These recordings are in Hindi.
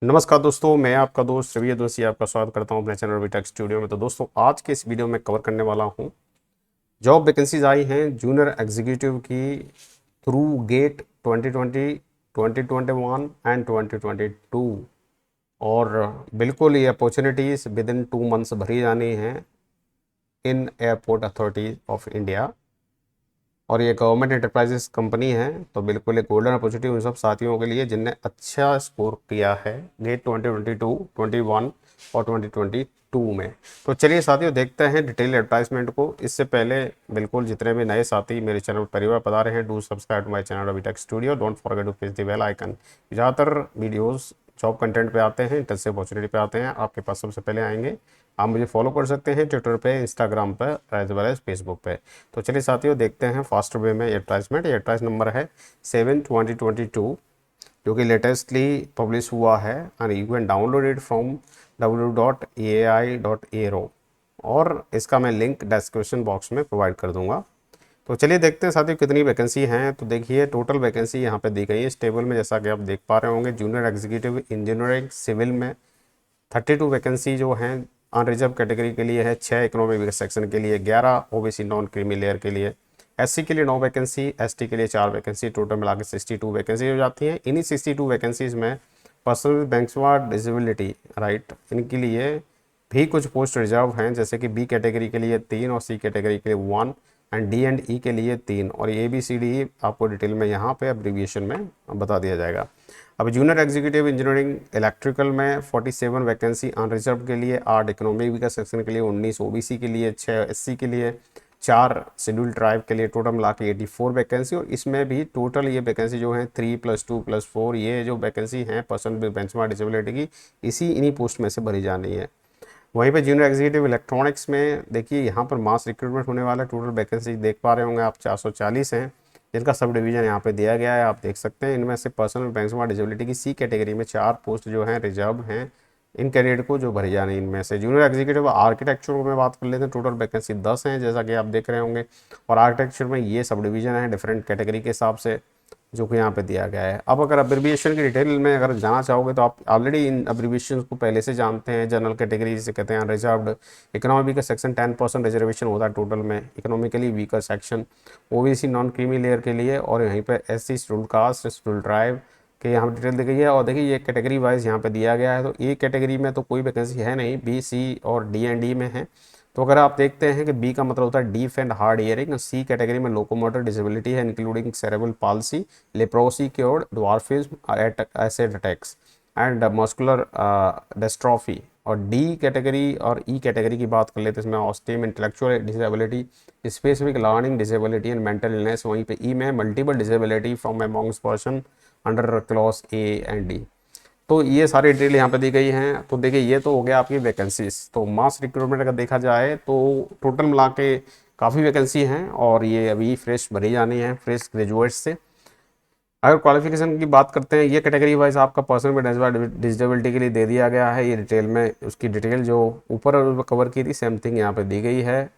नमस्कार दोस्तों, मैं आपका दोस्त रवि दोषी आपका स्वागत करता हूं अपने चैनल रवि टेक स्टूडियो में। तो दोस्तों, आज के इस वीडियो में कवर करने वाला हूं जॉब वैकेंसीज आई हैं जूनियर एग्जीक्यूटिव की थ्रू गेट 2020, 2021 एंड 2022। और बिल्कुल ये अपॉर्चुनिटीज़ विद इन 2 मंथ्स भरी जानी हैं इन एयरपोर्ट अथॉरिटी ऑफ इंडिया। और ये गवर्नमेंट एंटरप्राइजेस कंपनी है, तो बिल्कुल एक गोल्डन अपॉर्चुनिटी उन सब साथियों के लिए जिनने अच्छा स्कोर किया है गेट 2022, 21 और 2022 में। तो चलिए साथियों, देखते हैं डिटेल एडवर्टाइजमेंट को। इससे पहले बिल्कुल जितने भी नए साथी मेरे चैनल परिवार बता रहे हैं, do subscribe to my channel Ravi tech studio, don't forget to press the bell icon. ज़्यादातर वीडियोज़ जॉब कंटेंट पे आते हैं, इंटर्नशिप अपॉर्चुनिटी पे आते हैं, आपके पास सबसे पहले आएंगे। आप मुझे फॉलो कर सकते हैं ट्विटर पे, इंस्टाग्राम पर, एज वेल एज फेसबुक पे। तो चलिए साथियों, देखते हैं फास्ट वे में एडवर्टाइजमेंट। एडवर्टाइज नंबर है 7/2022, जो कि लेटेस्टली पब्लिश हुआ है and you can download it from www.ai.aero, और इसका मैं लिंक डिस्क्रिप्शन बॉक्स में प्रोवाइड कर दूंगा। तो चलिए देखते हैं साथियों कितनी वैकेंसी हैं। तो देखिए, टोटल वैकेंसी यहाँ पे दी गई है इस टेबल में, जैसा कि आप देख पा रहे होंगे। जूनियर एग्जीक्यूटिव इंजीनियरिंग सिविल में 32 वैकेंसी जो हैं अनरिजर्व कैटेगरी के लिए है, 6 इकोनॉमिक सेक्शन के लिए, 11 ओबीसी नॉन क्रीमी लेयर के लिए, एससी के लिए 9 वैकेंसी, एसटी के लिए 4 वैकेंसी, टोटल मिला के 62 वैकेंसी हो जाती हैं। इन्हीं 62 वैकेंसीज में पर्सन विद बैंक्सवार्ड डिसेबिलिटी राइट, इनके लिए भी कुछ पोस्ट रिजर्व हैं, जैसे कि बी कैटेगरी के लिए 3 और सी कैटेगरी के लिए 1 एंड डी एंड ई के लिए 3, और ए बी सी डी आपको डिटेल में यहाँ पे एब्रीविएशन में बता दिया जाएगा। अब जूनियर एग्जीक्यूटिव इंजीनियरिंग इलेक्ट्रिकल में 47 वैकेंसी अनरिजर्व के लिए, 8 इकोनॉमिक का सेक्शन के लिए, 19 ओबीसी के लिए, 6 एससी के लिए, 4 शेड्यूल ट्राइब के लिए, टोटल मिला के 84 वैकेंसी। और इसमें भी टोटल ये वैकेंसी जो है 3+2+4, ये जो वैकेंसी हैं पर्सन विद बेंचमार्क डिसेबिलिटी की, इन्हीं पोस्ट में से भरी जानी है। वहीं पे जूनियर एग्जीक्यूटिव इलेक्ट्रॉनिक्स में देखिए, यहाँ पर मास रिक्रूटमेंट होने वाला है। टोटल वैकेंसी देख पा रहे होंगे आप 440 हैं, जिनका सब डिवीजन यहाँ पे दिया गया है, आप देख सकते हैं। इनमें से पर्सनल बैंक्समार्क डिसेबिलिटी की सी कैटेगरी में 4 पोस्ट जो हैं रिजर्व हैं इन कैंडिडेट को जो भरी जानी है। इनमें से जूनियर एग्जीक्यूटिव आर्किटेक्चर में बात कर लेते हैं, टोटल वैकेंसी 10 हैं, जैसा कि आप देख रहे होंगे। और आर्किटेक्चर में ये सब डिवीजन है डिफरेंट कैटेगरी के हिसाब से, जो कि यहाँ पे दिया गया है। अब अगर अब्रिविएशन की डिटेल में अगर जाना चाहोगे तो आप ऑलरेडी इन अब्रिविएशन को पहले से जानते हैं। जनरल कैटेगरी जिसे कहते हैं रिजर्व्ड, इकोनॉमी का सेक्शन 10% रिजर्वेशन होता है टोटल में, economically weaker section, OBC non creamy layer के लिए, और यहीं पर SC scheduled caste, scheduled tribe के यहाँ पर डिटेल दी गई है। और देखिए, ये कैटेगरी वाइज यहाँ पे दिया गया है। तो ए कैटेगरी में तो कोई वैकेंसी है नहीं, बी सी और डी एंड डी में है। तो अगर आप देखते हैं कि बी का मतलब होता है deaf and hard hearing, C category में लोकोमोटर डिसेबिलिटी है including cerebral palsy, leprosy cured, dwarfism, acid attacks and muscular dystrophy. और डी कैटेगरी और ई कैटेगरी की बात कर लेते हैं, इसमें ऑस्टिम, intellectual disability, specific learning disability and mental illness. वहीं पे ई में multiple disability from amongst person under clause A and D. तो ये सारी डिटेल यहाँ पे दी गई हैं। तो देखिए, ये तो हो गया आपकी वैकेंसीज। तो मास रिक्रूटमेंट अगर देखा जाए तो टोटल मिला के काफ़ी वैकेंसी हैं, और ये अभी फ्रेश भरी जानी है फ्रेश ग्रेजुएट से। अगर क्वालिफिकेशन की बात करते हैं, ये कैटेगरी वाइज आपका पर्सन विद डिसेबिलिटी के लिए दे दिया गया है। ये डिटेल में उसकी डिटेल जो ऊपर कवर की थी सेम थिंग यहाँ पे दी गई है।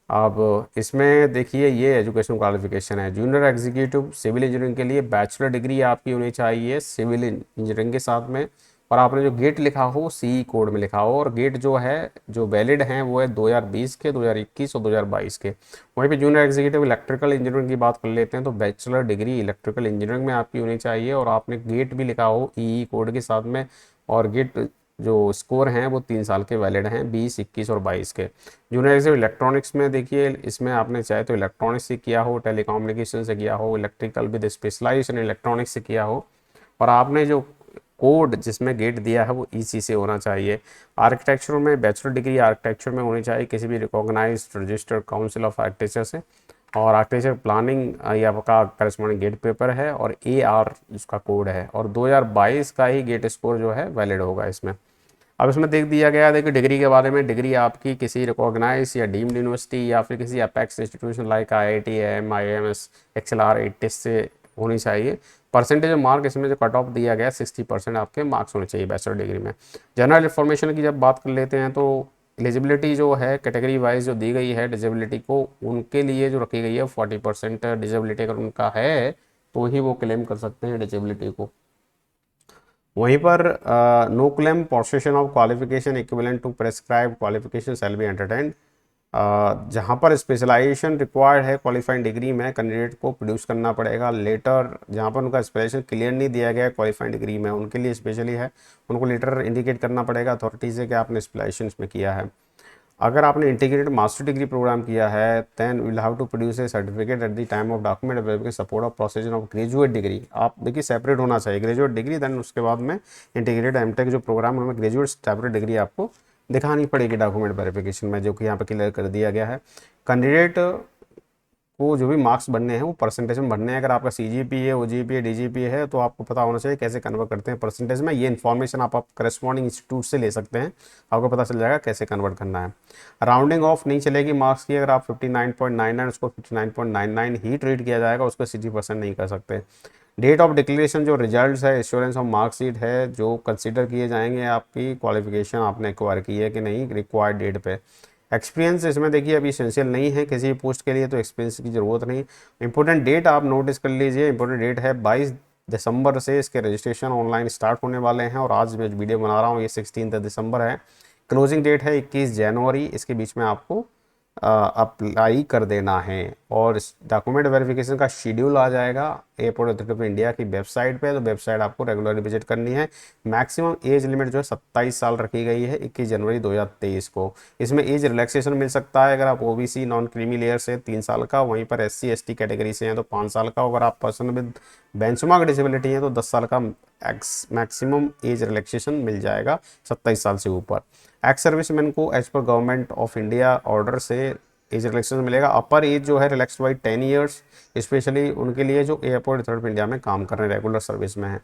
अब इसमें देखिए, ये एजुकेशन क्वालिफिकेशन है जूनियर एग्जीक्यूटिव सिविल इंजीनियरिंग के लिए, बैचलर डिग्री आपकी होनी चाहिए सिविल इंजीनियरिंग के साथ में, और आपने जो गेट लिखा हो सी कोड में लिखा हो, और गेट जो है जो वैलिड हैं वो है 2020 के, 2021 और 2022 के। वहीं पे जूनियर एग्जीक्यूटिव इलेक्ट्रिकल इंजीनियरिंग की बात कर लेते हैं, तो बैचलर डिग्री इलेक्ट्रिकल इंजीनियरिंग में आपकी होनी चाहिए, और आपने गेट भी लिखा हो ई कोड के साथ में, और गेट जो स्कोर हैं वो 3 साल के वैलिड हैं, 20, 21 और 22 के। जूनियर एग्जीक्यूटिव इलेक्ट्रॉनिक्स में देखिए, इसमें आपने चाहे तो इलेक्ट्रॉनिक्स से किया हो, टेलीकम्युनिकेशन से किया हो, इलेक्ट्रिकल विद स्पेशलाइजेशन इलेक्ट्रॉनिक्स से किया हो, और आपने जो कोड जिसमें गेट दिया है वो ईसी से होना चाहिए। आर्किटेक्चर में बैचलर डिग्री आर्किटेक्चर में होनी चाहिए किसी भी recognised registered council of architecture से, और आर्किटेक्चर प्लानिंग ये आपका करस्पॉन्डिंग गेट पेपर है, और AR जिसका कोड है, और 2022 का ही गेट स्कोर जो है वैलिड होगा इसमें। अब इसमें देख दिया गया है, देखिए डिग्री के बारे में, डिग्री आपकी किसी रिकॉग्नाइज या डीम्ड यूनिवर्सिटी या फिर किसी apex institution like IIT, IIMS, XLR 80 से होनी चाहिए। परसेंटेज ऑफ मार्क इसमें जो कट ऑफ दिया गया 60% आपके मार्क्स होने चाहिए बैचलर डिग्री में। जनरल इन्फॉर्मेशन की जब बात कर लेते हैं, तो एलिजिबिलिटी जो है कैटेगरी वाइज जो दी गई है डिसेबिलिटी को, उनके लिए जो रखी गई है 40% डिसेबिलिटी अगर उनका है तो ही वो क्लेम कर सकते हैं डिसेबिलिटी को। वहीं पर no claim possession of qualification equivalent to prescribe qualification shall be entertained. जहाँ पर स्पेशलाइजेशन रिक्वायर्ड है क्वालिफाइंग डिग्री में कैंडिडेट को प्रोड्यूस करना पड़ेगा लेटर, जहाँ पर उनका स्पेशलाइजेशन क्लियर नहीं दिया गया है क्वालिफाइंग डिग्री में, उनके लिए स्पेशली है, उनको लेटर इंडिकेट करना पड़ेगा अथॉरिटी से कि आपने स्पेशलाइजेशन में किया है। अगर आपने इंटीग्रेटेड मास्टर डिग्री प्रोग्राम किया है then will have to produce a certificate at the time of document verification support of procedure of graduate degree. आप देखिए सेपरेट होना चाहिए ग्रेजुएट डिग्री, देन उसके बाद में इंटीग्रेटेड एमटेक जो प्रोग्राम है ग्रेजुएट सेपरेट डिग्री आपको दिखानी पड़ेगी डॉक्यूमेंट वेरिफिकेशन में, जो कि यहाँ पे क्लियर कर दिया गया है। कैंडिडेट को जो भी मार्क्स बनने हैं वो परसेंटेज में बनने हैं। अगर आपका CGPA OGPA DGPA है तो आपको पता होना चाहिए कैसे कन्वर्ट करते हैं परसेंटेज में। ये इन्फॉर्मेशन आप करस्पॉन्डिंग इंस्टीट्यूट से ले सकते हैं, आपको पता चल जाएगा कैसे कन्वर्ट करना है। राउंडिंग ऑफ नहीं चलेगी मार्क्स की, अगर आप 59.99 उसको 59.99 ही ट्रीट किया जाएगा, उसको 60% नहीं कर सकते। डेट ऑफ डिक्लेरेशन जो रिजल्ट्स है एश्योरेंस ऑफ मार्कशीट है जो कंसीडर किए जाएंगे आपकी क्वालिफिकेशन आपने एक्वायर की है कि नहीं रिक्वायर्ड डेट पे। एक्सपीरियंस इसमें देखिए अभी एसेंशियल नहीं है किसी भी पोस्ट के लिए, तो एक्सपीरियंस की ज़रूरत नहीं। इंपॉर्टेंट डेट आप नोटिस कर लीजिए, इंपॉर्टेंट डेट है 22 दिसंबर से इसके रजिस्ट्रेशन ऑनलाइन स्टार्ट होने वाले हैं, और आज मैं वीडियो बना रहा हूँ ये 16 दिसंबर है। क्लोजिंग डेट है 21 जनवरी, इसके बीच में आपको अप्लाई कर देना है। और इस डॉक्यूमेंट वेरिफिकेशन का शेड्यूल आ जाएगा एयरपोर्ट अथॉरिटी ऑफ इंडिया की वेबसाइट पे, तो वेबसाइट आपको रेगुलरली विजिट करनी है। मैक्सिमम एज लिमिट जो है 27 साल रखी गई है 21 जनवरी 2023 को। इसमें एज रिलैक्सेशन मिल सकता है अगर आप OBC नॉन क्रीमी लेयर से 3 साल का, वहीं पर SC ST कैटेगरी से हैं तो 5 साल का, अगर आप पर्सन विद बेंचमार्क डिसेबिलिटी हैं तो 10 साल का मैक्सिमम एज रिलैक्सेशन मिल जाएगा 27 साल से ऊपर। एक्स सर्विसमैन को एज पर गवर्नमेंट ऑफ इंडिया ऑर्डर से एज रिलैक्सेशन मिलेगा। अपर एज जो है रिलैक्स बाई 10 ईयर्स, स्पेशली उनके लिए जो एयरपोर्ट अथॉरिटी ऑफ इंडिया में काम कर रहे हैं रेगुलर सर्विस में है।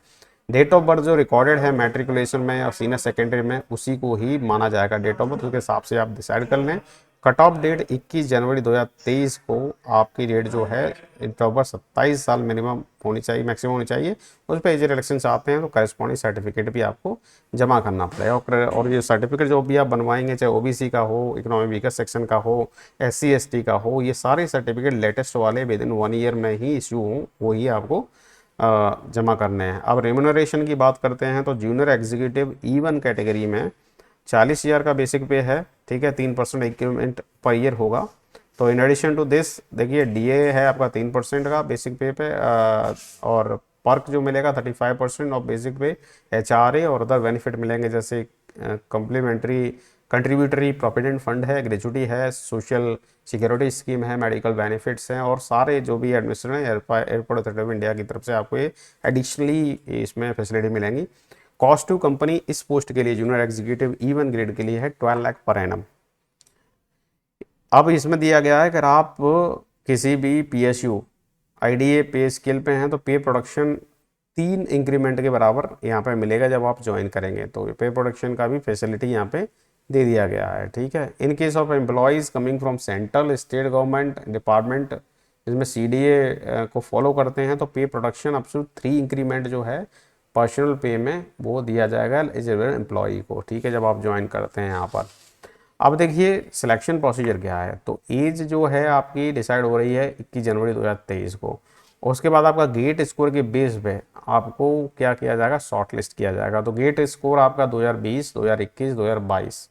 डेट ऑफ बर्थ जो रिकॉर्डेड है मैट्रिकुलेशन में या सीनियर सेकेंडरी में उसी को ही माना जाएगा डेट ऑफ बर्थ, उसके हिसाब से आप डिसाइड कर लें। कट ऑफ डेट 21 जनवरी 2023 को आपकी डेट जो है डेट ऑफ बर्थ 27 साल मिनिमम होनी चाहिए, मैक्सिमम होनी चाहिए। उस पर एज रिलेक्शन चाहते हैं तो करस्पॉन्डिंग सर्टिफिकेट भी आपको जमा करना पड़ेगा। और ये सर्टिफिकेट जो भी आप बनवाएंगे चाहे OBC का हो, इकोनॉमिक वीकर सेक्शन का हो, SC ST का हो, ये सारे सर्टिफिकेट लेटेस्ट वाले विद इन 1 ईयर में ही इश्यू हों वही आपको जमा करने हैं। अब रेम्यूनरेशन की बात करते हैं तो जूनियर एग्जीक्यूटिव E1 कैटेगरी में 40,000 का बेसिक पे है, ठीक है, 3% इंक्रीमेंट पर ईयर होगा। तो इन एडिशन टू दिस देखिए DA है आपका 3% का बेसिक पे और पर्क जो मिलेगा 35% ऑफ बेसिक पे, HRA और अदर बेनिफिट मिलेंगे जैसे कम्प्लीमेंट्री कंट्रीब्यूटरी प्रोविडेंट फंड है, ग्रेजुटी है, सोशल सिक्योरिटी स्कीम है, मेडिकल बेनिफिट्स हैं, और सारे जो भी एडमिनिस्ट्रेशन है एयरपोर्ट अथॉरिटी ऑफ इंडिया की तरफ से आपको ये एडिशनली इसमें फैसिलिटी मिलेंगी। कॉस्ट टू कंपनी इस पोस्ट के लिए जूनियर एग्जीक्यूटिव E1 ग्रेड के लिए है 12 लाख पर एनम। अब इसमें दिया गया है अगर आप किसी भी PSU IDA पे स्केल पे हैं तो पे प्रोडक्शन 3 इंक्रीमेंट के बराबर यहाँ पे मिलेगा जब आप ज्वाइन करेंगे, तो पे प्रोडक्शन का भी फैसिलिटी यहाँ पे दे दिया गया है, ठीक है। In case of employees coming from central state government department जिसमें CDA को फॉलो करते हैं तो पे प्रोडक्शन अप टू 3 इंक्रीमेंट जो है पर्सनल पे में वो दिया जाएगा एलिजिबल एम्प्लॉई को, ठीक है, जब आप ज्वाइन करते हैं यहाँ पर। अब देखिए सिलेक्शन प्रोसीजर क्या है, तो एज जो है आपकी डिसाइड हो रही है 21 जनवरी 2023 को। उसके बाद आपका गेट स्कोर के बेस पे आपको क्या किया जाएगा, शॉर्ट लिस्ट किया जाएगा। तो गेट स्कोर आपका 2020, 2021, 2022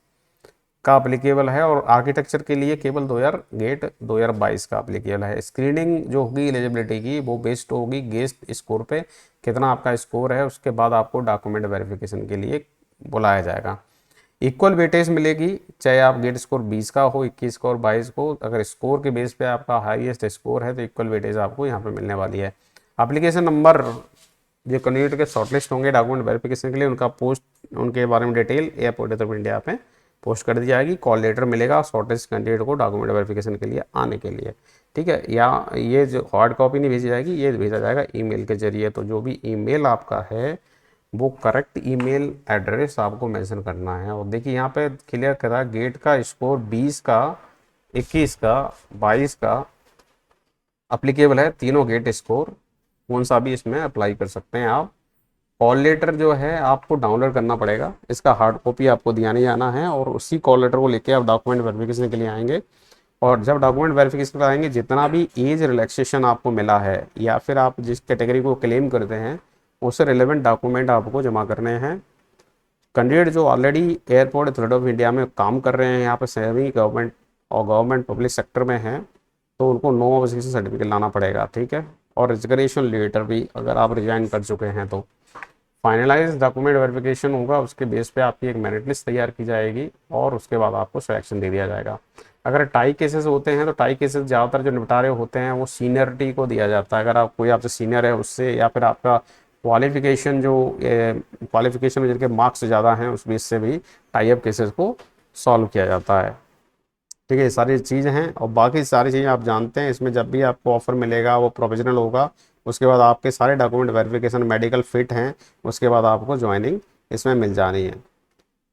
का अप्लीकेबल है, और आर्किटेक्चर के लिए केवल गेट 2022 का अप्लीकेबल है। स्क्रीनिंग जो होगी एलिजिबिलिटी की वो बेस्ड होगी गेस्ट स्कोर पे, कितना आपका स्कोर है, उसके बाद आपको डॉक्यूमेंट वेरिफिकेशन के लिए बुलाया जाएगा। इक्वल वेटेज मिलेगी, चाहे आप गेट स्कोर 20 का हो, 21 का और 22 को, अगर स्कोर के बेस पे आपका हाईएस्ट स्कोर है तो इक्वल वेटेज आपको यहाँ पे मिलने वाली है। एप्लीकेशन नंबर जो कैंडिडेट के शॉर्टलिस्ट होंगे डॉक्यूमेंट वेरिफिकेशन के लिए उनका पोस्ट, उनके बारे में detail airport authority of India पे पोस्ट कर दी जाएगी। कॉल लेटर मिलेगा शॉर्टेस्ट कैंडिडेट को डॉक्यूमेंट वेरिफिकेशन के लिए आने के लिए, ठीक है। या ये जो हार्ड कॉपी नहीं भेजी जाएगी, ये भेजा जाएगा ईमेल के जरिए। तो जो भी ईमेल आपका है वो करेक्ट ईमेल एड्रेस आपको मेंशन करना है। और देखिए यहाँ पे क्लियर करा गेट का स्कोर 20 का, 21 का, 22 का अप्लीकेबल है, तीनों गेट स्कोर कौन सा भी इसमें अप्लाई कर सकते हैं आप। कॉल लेटर जो है आपको डाउनलोड करना पड़ेगा, इसका हार्ड कॉपी आपको दिया नहीं जाना है, और उसी कॉल लेटर को लेके आप डॉक्यूमेंट वेरिफिकेशन के लिए आएंगे। और जब डॉक्यूमेंट वेरिफिकेशन पर आएंगे जितना भी एज रिलैक्सेशन आपको मिला है या फिर आप जिस कैटेगरी को क्लेम करते हैं उससे रिलेवेंट डॉक्यूमेंट आपको जमा करने हैं। कैंडिडेट जो already airport authority of India में काम कर रहे हैं, यहाँ पर सेमी गवर्नमेंट और गवर्नमेंट पब्लिक सेक्टर में हैं, तो उनको नो ऑब्जेक्शन सर्टिफिकेट लाना पड़ेगा, ठीक है। और रिजिग्नेशन लेटर भी, अगर आप रिजाइन कर चुके हैं तो फाइनलाइज डॉक्यूमेंट वेरिफिकेशन होगा, उसके बेस पे आपकी एक मेरिट लिस्ट तैयार की जाएगी और उसके बाद आपको सिलेक्शन दे दिया जाएगा। अगर टाई केसेस होते हैं तो टाई केसेस ज़्यादातर जो निपटारे होते हैं वो सीनियरिटी को दिया जाता है। अगर आप कोई आपसे सीनियर है उससे, या फिर आपका क्वालिफिकेशन जो क्वालिफिकेशन में जिनके मार्क्स ज़्यादा हैं उस बेस से भी टाई अप केसेस को सॉल्व किया जाता है, ठीक है। ये सारी चीज़ें हैं और बाकी सारी चीज़ें आप जानते हैं। इसमें जब भी आपको ऑफर मिलेगा वो प्रोविजनल होगा, उसके बाद आपके सारे डॉक्यूमेंट वेरिफिकेशन मेडिकल फिट हैं, उसके बाद आपको ज्वाइनिंग इसमें मिल जानी है।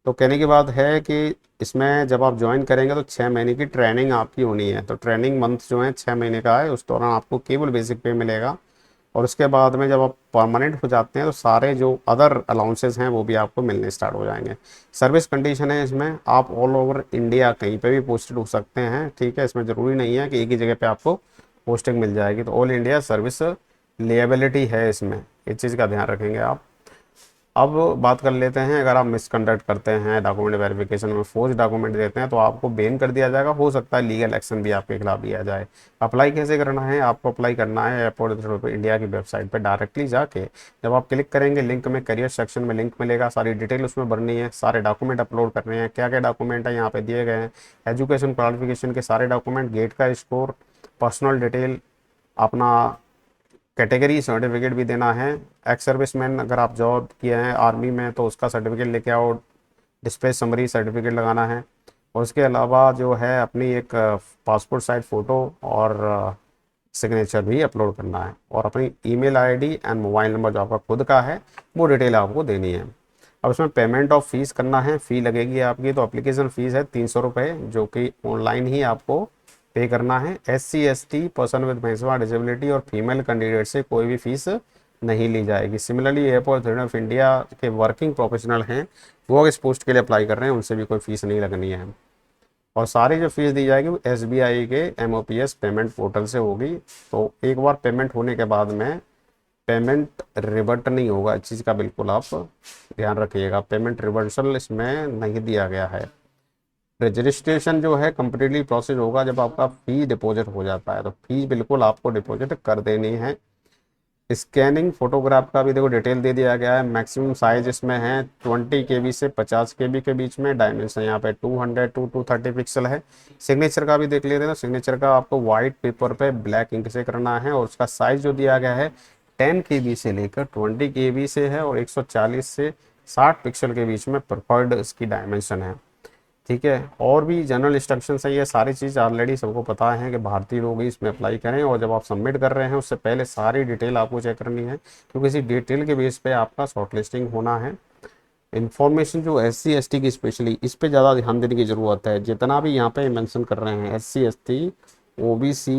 तो कहने की बात है कि इसमें जब आप ज्वाइन करेंगे तो 6 महीने की ट्रेनिंग आपकी होनी है। तो ट्रेनिंग मंथ जो है 6 महीने का है, उस दौरान आपको केवल बेसिक पे मिलेगा और उसके बाद में जब आप परमानेंट हो जाते हैं तो सारे जो अदर अलाउंसेस हैं वो भी आपको मिलने स्टार्ट हो जाएंगे। सर्विस कंडीशन है इसमें, आप ऑल ओवर इंडिया कहीं पे भी पोस्टेड हो सकते हैं, ठीक है। इसमें ज़रूरी नहीं है कि एक ही जगह पे आपको पोस्टिंग मिल जाएगी। तो ऑल इंडिया सर्विस लेएबिलिटी है इसमें, इस चीज़ का ध्यान रखेंगे आप। अब बात कर लेते हैं, अगर आप मिसकंडक्ट करते हैं डॉक्यूमेंट वेरिफिकेशन में, फोर्ज डॉक्यूमेंट देते हैं तो आपको बैन कर दिया जाएगा, हो सकता है लीगल एक्शन भी आपके खिलाफ लिया जाए। अप्लाई कैसे करना है? आपको अप्लाई करना है एयरपोर्ट अथॉरिटी ऑफ इंडिया की वेबसाइट पर डायरेक्टली जाके जब आप क्लिक करेंगे लिंक में, करियर सेक्शन में लिंक मिलेगा, सारी डिटेल उसमें भरनी है, सारे डॉक्यूमेंट अपलोड करने हैं। क्या क्या डॉक्यूमेंट है यहाँ पे दिए गए हैं, एजुकेशन क्वालिफिकेशन के सारे डॉक्यूमेंट, गेट का स्कोर, पर्सनल डिटेल, अपना कैटेगरी सर्टिफिकेट भी देना है। एक्स सर्विसमैन अगर आप जॉब किए हैं आर्मी में तो उसका सर्टिफिकेट लेके आओ, डिस्पैच समरी सर्टिफिकेट लगाना है। और उसके अलावा जो है अपनी एक पासपोर्ट साइज फ़ोटो और सिग्नेचर भी अपलोड करना है, और अपनी email ID and mobile number जो आपका खुद का है वो डिटेल आपको देनी है। अब इसमें पेमेंट ऑफ फीस करना है, फ़ी लगेगी आपकी। तो एप्लीकेशन फ़ीस है 300 रुपये, जो कि ऑनलाइन ही आपको पे करना है। SC ST person with maximum disability और फीमेल कैंडिडेट से कोई भी फीस नहीं ली जाएगी। Similarly airport authority of India के वर्किंग प्रोफेशनल हैं, वो इस पोस्ट के लिए अप्लाई कर रहे हैं, उनसे भी कोई फीस नहीं लगनी है। और सारी जो फीस दी जाएगी वो SBI के MOPS पेमेंट पोर्टल से होगी। तो एक बार पेमेंट होने के बाद में पेमेंट रिवर्ट नहीं होगा, इस चीज़ का बिल्कुल आप ध्यान रखिएगा। पेमेंट रिवर्सल इसमें नहीं दिया गया है। रजिस्ट्रेशन जो है कम्प्लीटली प्रोसेस होगा जब आपका फ़ी डिपॉजिट हो जाता है, तो फीस बिल्कुल आपको डिपॉजिट कर देनी है। स्कैनिंग फोटोग्राफ का भी देखो डिटेल दे दिया गया है। मैक्सिमम साइज इसमें है 20 KB से 50 KB के बीच में। डायमेंशन यहाँ पे 200 to 230 पिक्सल है। सिग्नेचर का भी देख लेते हैं, तो सिग्नेचर का आपको वाइट पेपर पे ब्लैक इंक से करना है, और उसका साइज जो दिया गया है 10 KB से लेकर 20 KB से है, और 140 से 60 पिक्सल के बीच में प्रेफर्ड इसकी डायमेंशन है, ठीक है। और भी जनरल इंस्ट्रक्शंस है, ये सारी चीज़ ऑलरेडी सबको पता है कि भारतीय लोग ही इसमें अप्लाई करें। और जब आप सबमिट कर रहे हैं उससे पहले सारी डिटेल आपको चेक करनी है, क्योंकि इसी डिटेल के बेस पे आपका शॉर्ट लिस्टिंग होना है। इन्फॉर्मेशन जो SC ST की स्पेशली इस पे ज़्यादा ध्यान देने की ज़रूरत है। जितना भी यहाँ पे मेंशन कर रहे हैं SC ST OBC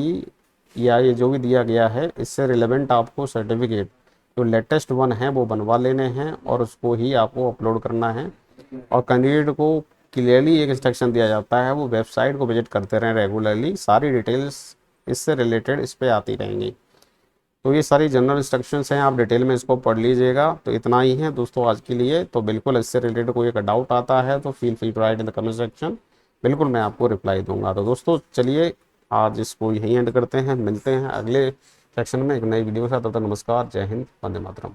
या ये जो भी दिया गया है, इससे रिलेवेंट आपको सर्टिफिकेट जो लेटेस्ट वन है वो बनवा लेने हैं और उसको ही आपको अपलोड करना है। और कैंडिडेट को क्लियरली एक इंस्ट्रक्शन दिया जाता है, वो वेबसाइट को विजिट करते रहें रेगुलरली, सारी डिटेल्स इससे रिलेटेड इस पे आती रहेंगी। तो ये सारी जनरल इंस्ट्रक्शंस हैं, आप डिटेल में इसको पढ़ लीजिएगा। तो इतना ही है दोस्तों आज के लिए। तो बिल्कुल इससे रिलेटेड कोई एक डाउट आता है तो feel free to write in the comment section, बिल्कुल मैं आपको रिप्लाई दूंगा। तो दोस्तों चलिए आज इसको यहीं एंड करते हैं, मिलते हैं अगले सेक्शन में एक नई वीडियो के साथ। तब तक नमस्कार, जय हिंद, वंदे मातरम।